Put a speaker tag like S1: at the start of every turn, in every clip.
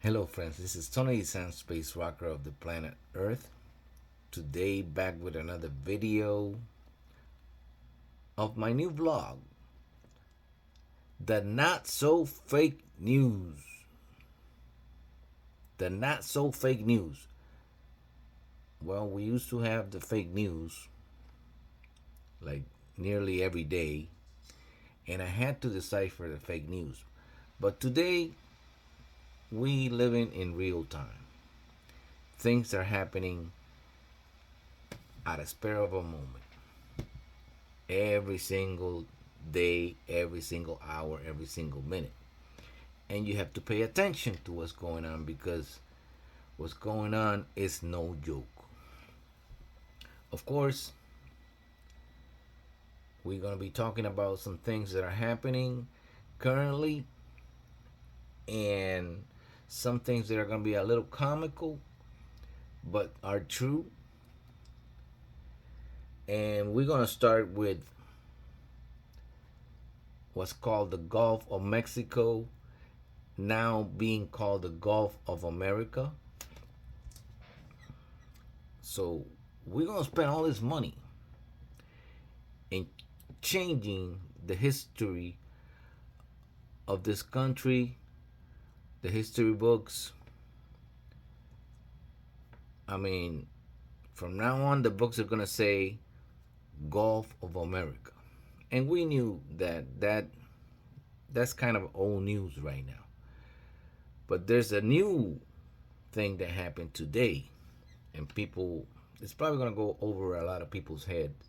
S1: Hello, friends. This is Tony San, space rocker of the planet Earth. Today, back with another video of my new vlog, the not so fake news. The not so fake news. Well, we used to have the fake news like nearly every day, and I had to decipher the fake news. But today, we living in real time. Things are happening at a spur of a moment. Every single day, every single hour, every single minute. And you have to pay attention to what's going on because what's going on is no joke. Of course, we're going to be talking about some things that are happening currently and some things that are going to be a little comical but are true. And we're going to start with what's called the Gulf of Mexico, now being called the Gulf of America. So we're going to spend all this money in changing the history of this country, the history books. I mean, from now on, the books are going to say Gulf of America. And we knew that's kind of old news right now. But there's a new thing that happened today, and people, it's probably going to go over a lot of people's heads.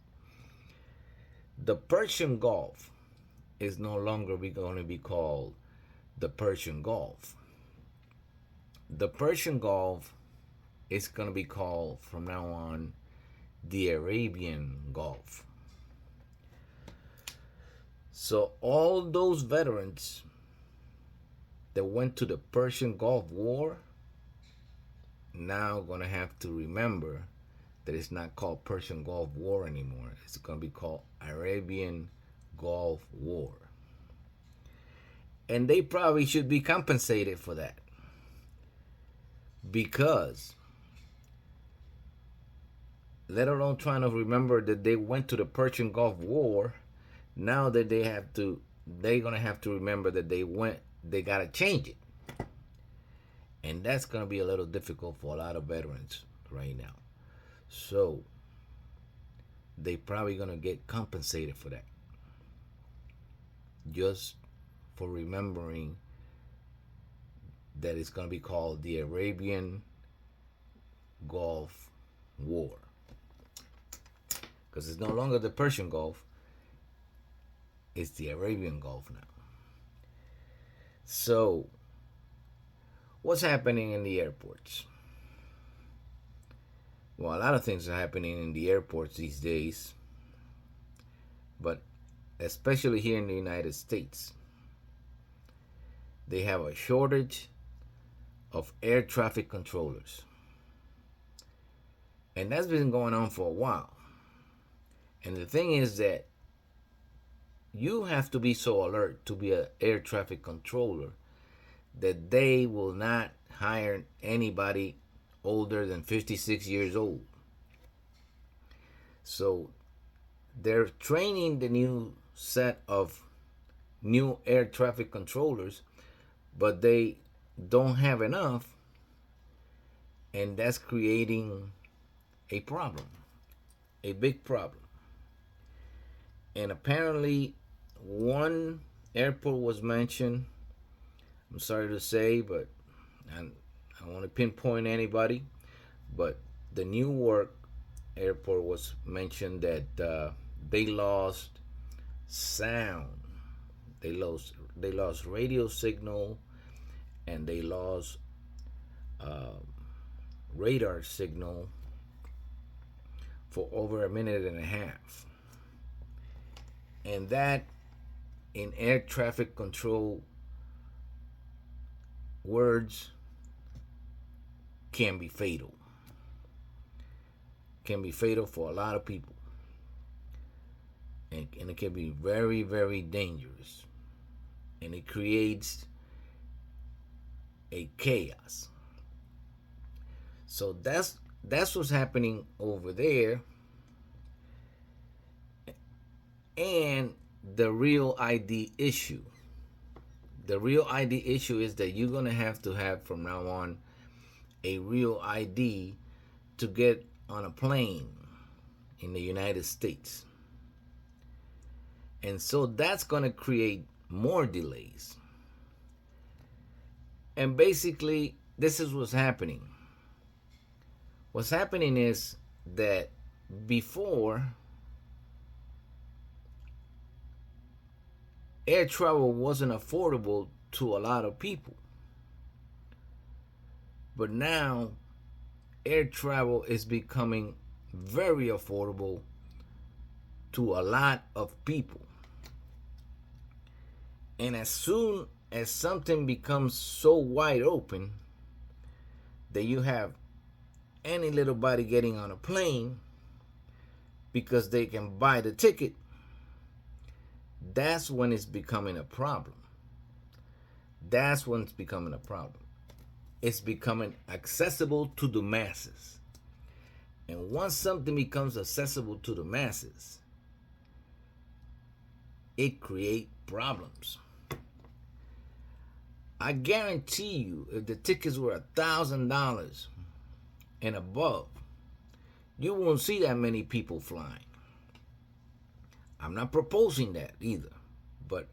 S1: The Persian Gulf is no longer going to be called the Persian Gulf. The Persian Gulf is going to be called from now on the Arabian Gulf. So all those veterans that went to the Persian Gulf War now going to have to remember that it's not called Persian Gulf War anymore. It's going to be called Arabian Gulf War. And they probably should be compensated for that. Because let alone trying to remember that they went to the Persian Gulf War, now that they're going to have to remember that they got to change it. And that's going to be a little difficult for a lot of veterans right now. So they probably going to get compensated for that. Just for remembering that it's going to be called the Arabian Gulf War. Because it's no longer the Persian Gulf, it's the Arabian Gulf now. So, what's happening in the airports? Well, a lot of things are happening in the airports these days, but especially here in the United States, they have a shortage of air traffic controllers. And that's been going on for a while. And the thing is that you have to be so alert to be an air traffic controller that they will not hire anybody older than 56 years old. So they're training the new set of new air traffic controllers, but they don't have enough, and that's creating a problem, a big problem. And apparently, one airport was mentioned. I'm sorry to say, but I don't want to pinpoint anybody, but the Newark airport was mentioned that they lost sound. They lost radio signal, and they lost uh, radar signal for over a minute and a half. And that, in air traffic control words, can be fatal. Can be fatal for a lot of people. And it can be very, very dangerous. And it creates a chaos. So that's what's happening over there. And the real ID issue. The real ID issue is that you're gonna have to have from now on a real ID to get on a plane in the United States. And so that's gonna create more delays. And basically, this is what's happening. What's happening is that before, air travel wasn't affordable to a lot of people. But now, air travel is becoming very affordable to a lot of people. And as soon as something becomes so wide open that you have any little body getting on a plane because they can buy the ticket, that's when it's becoming a problem. That's when it's becoming a problem. It's becoming accessible to the masses. And once something becomes accessible to the masses, it creates problems. I guarantee you, if the tickets were $1,000 and above, you won't see that many people flying. I'm not proposing that either, but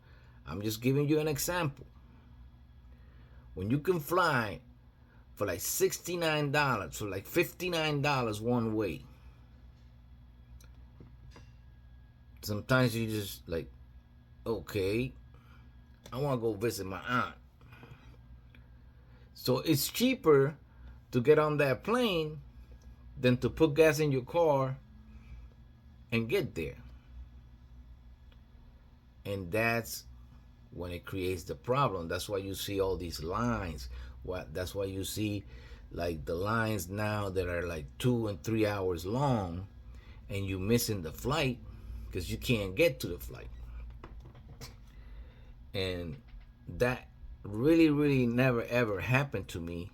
S1: I'm just giving you an example. When you can fly for like $69, for like $59 one way, sometimes you just like, okay, I want to go visit my aunt. So it's cheaper to get on that plane than to put gas in your car and get there. And that's when it creates the problem. That's why you see all these lines. That's why you see like the lines now that are like 2 and 3 hours long, and you missing the flight because you can't get to the flight. And that really never ever happened to me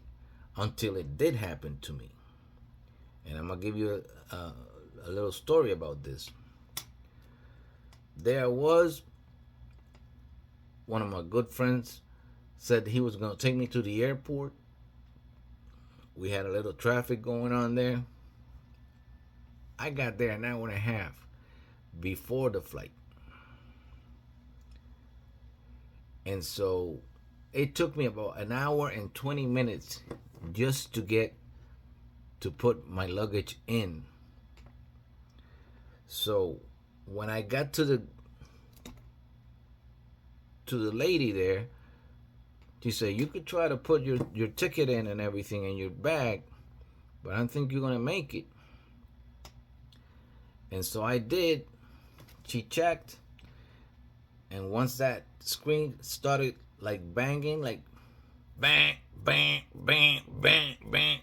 S1: until it did happen to me. And I'm gonna give you a little story about this. There was one of my good friends said he was gonna take me to the airport. We had a little traffic going on there. I got there an hour and a half before the flight. And so it took me about an hour and 20 minutes just to get to put my luggage in. So when I got to the lady there, she said, you could try to put your ticket in and everything in your bag, but I don't think you're gonna make it. And so I did. She checked, and once that screen started like banging, like bang, bang, bang, bang, bang,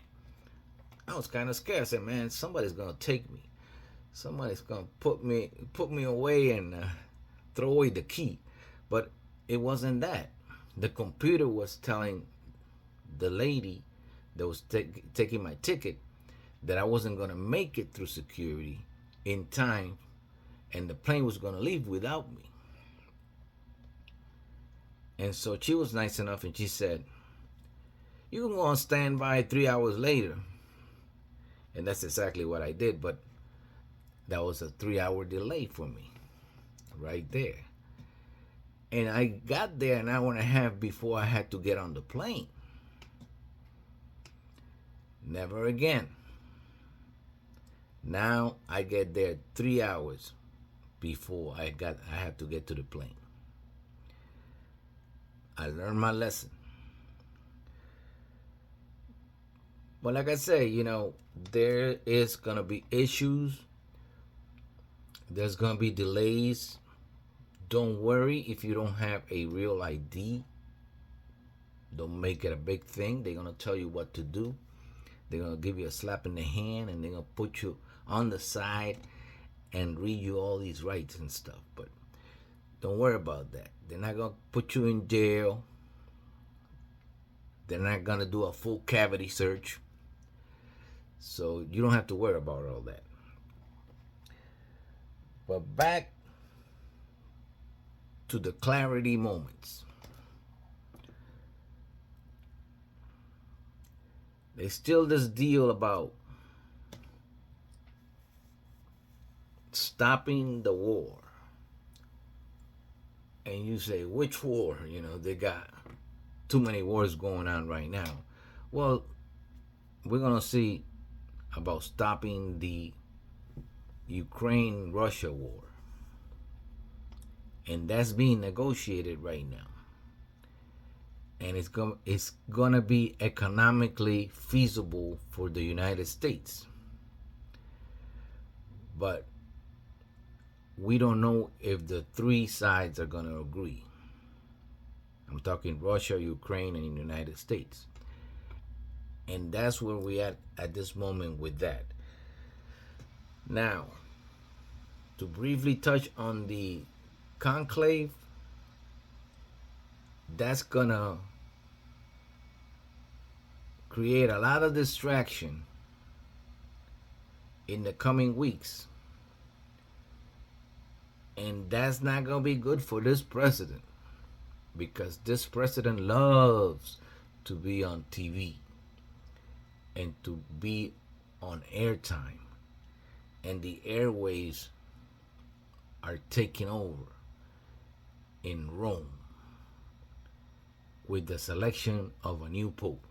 S1: I was kind of scared. I said, man, somebody's gonna take me. Somebody's gonna put me away and throw away the key. But it wasn't that. The computer was telling the lady that was taking my ticket that I wasn't gonna make it through security in time, and the plane was gonna leave without me. And so she was nice enough, and she said, you can go on standby 3 hours later. And that's exactly what I did, but that was a 3-hour delay for me right there. And I got there an hour and a half before I had to get on the plane. Never again. Now I get there 3 hours before I had to get to the plane. I learned my lesson. But like I say, there is going to be issues. There's going to be delays. Don't worry if you don't have a real ID. Don't make it a big thing. They're going to tell you what to do. They're going to give you a slap in the hand, and they're going to put you on the side and read you all these rights and stuff. But don't worry about that. They're not going to put you in jail. They're not going to do a full cavity search. So you don't have to worry about all that. But back to the clarity moments. There's still this deal about stopping the war. And you say, which war? You know, they got too many wars going on right now. Well, we're going to see about stopping the Ukraine-Russia war. And that's being negotiated right now. And it's going to be economically feasible for the United States. But we don't know if the three sides are going to agree. I'm talking Russia, Ukraine, and the United States. And that's where we at this moment with that. Now, to briefly touch on the conclave, that's going to create a lot of distraction in the coming weeks. And that's not going to be good for this president, because this president loves to be on TV and to be on airtime. And the airways are taking over in Rome with the selection of a new pope.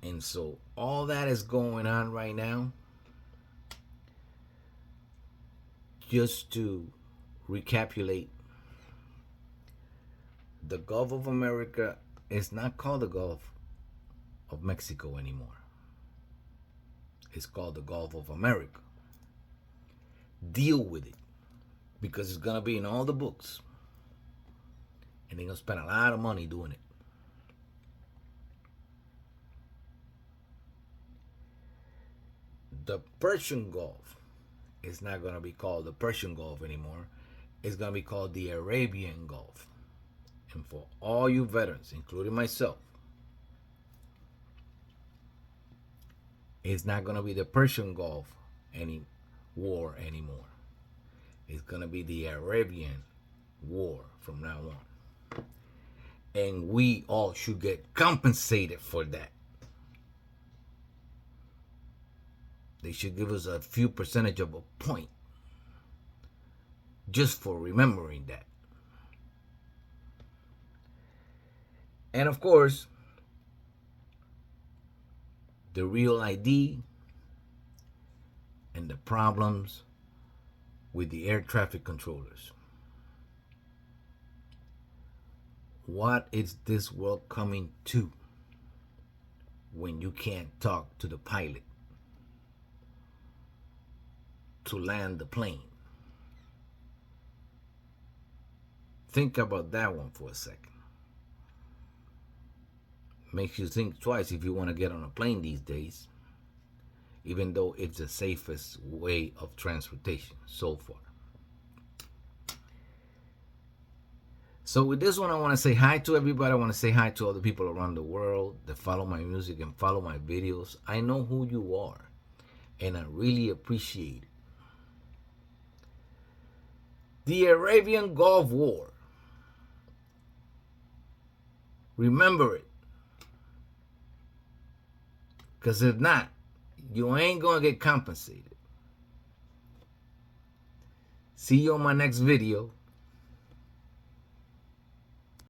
S1: And so all that is going on right now. Just to recapitulate, the Gulf of America is not called the Gulf of Mexico anymore. It's called the Gulf of America. Deal with it, because it's going to be in all the books. And they're going to spend a lot of money doing it. The Persian Gulf is not going to be called the Persian Gulf anymore. It's going to be called the Arabian Gulf. And for all you veterans, including myself, it's not going to be the Persian Gulf war anymore. It's going to be the Arabian War from now on. And we all should get compensated for that. They should give us a few percentage of a point just for remembering that. And of course, the real ID and the problems with the air traffic controllers. What is this world coming to when you can't talk to the pilot to land the plane? Think about that one for a second. Makes you think twice if you want to get on a plane these days, even though it's the safest way of transportation so far. So with this one, I want to say hi to everybody. I want to say hi to all the people around the world that follow my music and follow my videos. I know who you are, and I really appreciate it. The Arabian Gulf War. Remember it. Because if not, you ain't going to get compensated. See you on my next video.